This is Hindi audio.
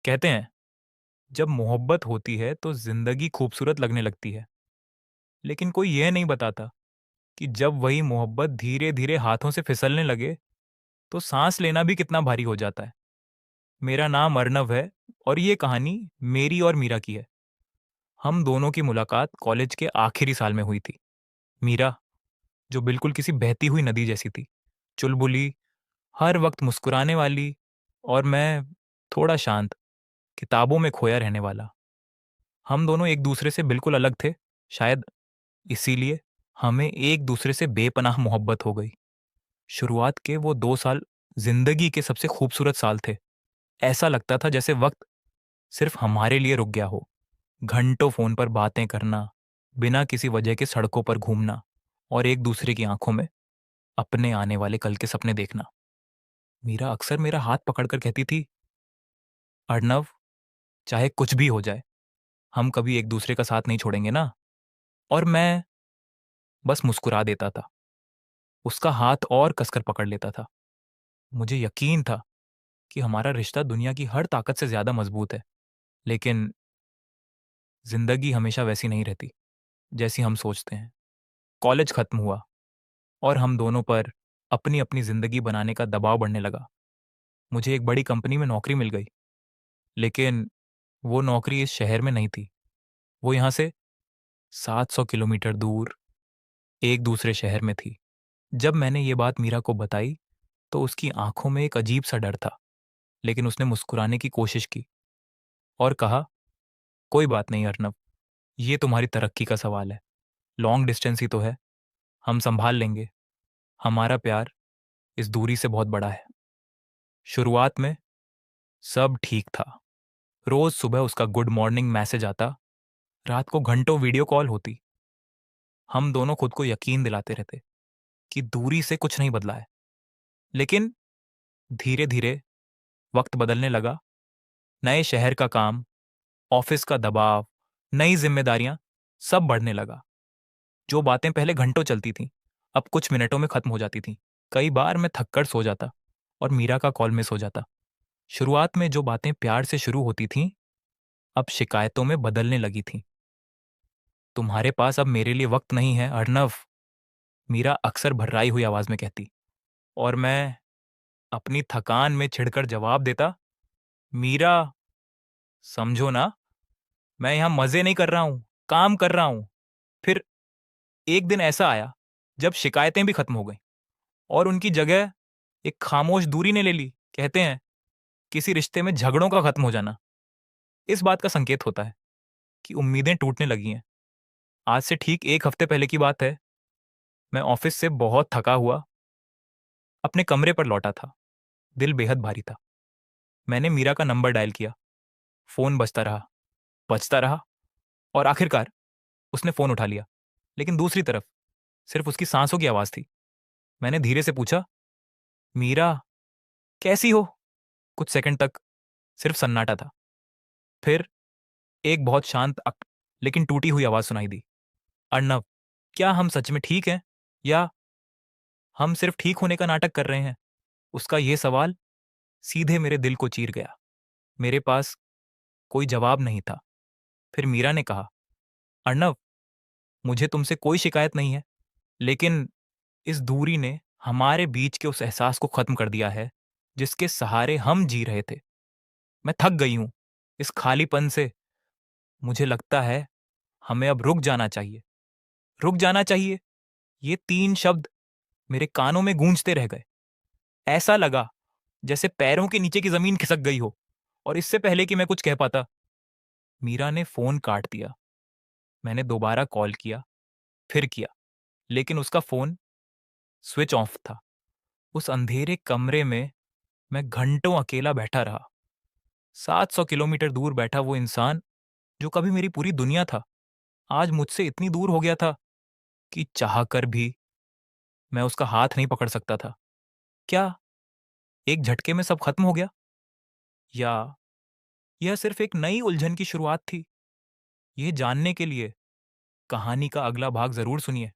कहते हैं जब मोहब्बत होती है तो जिंदगी खूबसूरत लगने लगती है। लेकिन कोई यह नहीं बताता कि जब वही मोहब्बत धीरे धीरे हाथों से फिसलने लगे तो सांस लेना भी कितना भारी हो जाता है। मेरा नाम अर्नव है और ये कहानी मेरी और मीरा की है। हम दोनों की मुलाकात कॉलेज के आखिरी साल में हुई थी। मीरा, जो बिल्कुल किसी बहती हुई नदी जैसी थी, चुलबुली, हर वक्त मुस्कुराने वाली, और मैं थोड़ा शांत, किताबों में खोया रहने वाला। हम दोनों एक दूसरे से बिल्कुल अलग थे। शायद इसीलिए हमें एक दूसरे से बेपनाह मोहब्बत हो गई। शुरुआत के वो 2 साल जिंदगी के सबसे खूबसूरत साल थे। ऐसा लगता था जैसे वक्त सिर्फ हमारे लिए रुक गया हो। घंटों फोन पर बातें करना, बिना किसी वजह के सड़कों पर घूमना, और एक दूसरे की आंखों में अपने आने वाले कल के सपने देखना। मीरा अक्सर मेरा हाथ पकड़कर कहती थी, अर्नव, चाहे कुछ भी हो जाए, हम कभी एक दूसरे का साथ नहीं छोड़ेंगे ना। और मैं बस मुस्कुरा देता था, उसका हाथ और कसकर पकड़ लेता था। मुझे यकीन था कि हमारा रिश्ता दुनिया की हर ताकत से ज्यादा मजबूत है। लेकिन जिंदगी हमेशा वैसी नहीं रहती जैसी हम सोचते हैं। कॉलेज खत्म हुआ और हम दोनों पर अपनी अपनी जिंदगी बनाने का दबाव बढ़ने लगा। मुझे एक बड़ी कंपनी में नौकरी मिल गई, लेकिन वो नौकरी इस शहर में नहीं थी। वो यहाँ से 700 किलोमीटर दूर एक दूसरे शहर में थी। जब मैंने ये बात मीरा को बताई तो उसकी आंखों में एक अजीब सा डर था, लेकिन उसने मुस्कुराने की कोशिश की और कहा, कोई बात नहीं अर्नब, ये तुम्हारी तरक्की का सवाल है। लॉन्ग डिस्टेंस ही तो है, हम संभाल लेंगे। हमारा प्यार इस दूरी से बहुत बड़ा है। शुरुआत में सब ठीक था। रोज सुबह उसका गुड मॉर्निंग मैसेज आता, रात को घंटों वीडियो कॉल होती। हम दोनों खुद को यकीन दिलाते रहते कि दूरी से कुछ नहीं बदला है। लेकिन धीरे धीरे वक्त बदलने लगा। नए शहर का काम, ऑफिस का दबाव, नई जिम्मेदारियां, सब बढ़ने लगा। जो बातें पहले घंटों चलती थीं, अब कुछ मिनटों में खत्म हो जाती थीं। कई बार मैं थककर सो जाता और मीरा का कॉल मिस हो जाता। शुरुआत में जो बातें प्यार से शुरू होती थीं, अब शिकायतों में बदलने लगी थीं। तुम्हारे पास अब मेरे लिए वक्त नहीं है अर्नव, मीरा अक्सर भर्राई हुई आवाज में कहती। और मैं अपनी थकान में छिड़कर जवाब देता, मीरा, समझो ना, मैं यहां मजे नहीं कर रहा हूं, काम कर रहा हूं। फिर एक दिन ऐसा आया जब शिकायतें भी खत्म हो गईं और उनकी जगह एक खामोश दूरी ने ले ली। कहते हैं किसी रिश्ते में झगड़ों का खत्म हो जाना इस बात का संकेत होता है कि उम्मीदें टूटने लगी हैं। आज से ठीक एक हफ्ते पहले की बात है। मैं ऑफिस से बहुत थका हुआ अपने कमरे पर लौटा था। दिल बेहद भारी था। मैंने मीरा का नंबर डायल किया। फोन बजता रहा, और आखिरकार उसने फोन उठा लिया। लेकिन दूसरी तरफ सिर्फ उसकी सांसों की आवाज थी। मैंने धीरे से पूछा, मीरा, कैसी हो? कुछ सेकंड तक सिर्फ सन्नाटा था। फिर एक बहुत शांत लेकिन टूटी हुई आवाज सुनाई दी, अर्नव, क्या हम सच में ठीक हैं, या हम सिर्फ ठीक होने का नाटक कर रहे हैं? उसका यह सवाल सीधे मेरे दिल को चीर गया। मेरे पास कोई जवाब नहीं था। फिर मीरा ने कहा, अर्नव, मुझे तुमसे कोई शिकायत नहीं है, लेकिन इस दूरी ने हमारे बीच के उस एहसास को खत्म कर दिया है जिसके सहारे हम जी रहे थे। मैं थक गई हूं इस खालीपन से। मुझे लगता है हमें अब रुक जाना चाहिए। रुक जाना चाहिए, ये 3 शब्द मेरे कानों में गूंजते रह गए। ऐसा लगा जैसे पैरों के नीचे की जमीन खिसक गई हो। और इससे पहले कि मैं कुछ कह पाता, मीरा ने फोन काट दिया। मैंने दोबारा कॉल किया, फिर किया, लेकिन उसका फोन स्विच ऑफ था। उस अंधेरे कमरे में मैं घंटों अकेला बैठा रहा। 700 किलोमीटर दूर बैठा वो इंसान जो कभी मेरी पूरी दुनिया था, आज मुझसे इतनी दूर हो गया था कि चाहकर भी मैं उसका हाथ नहीं पकड़ सकता था। क्या एक झटके में सब खत्म हो गया, या यह सिर्फ एक नई उलझन की शुरुआत थी? यह जानने के लिए कहानी का अगला भाग जरूर सुनिए।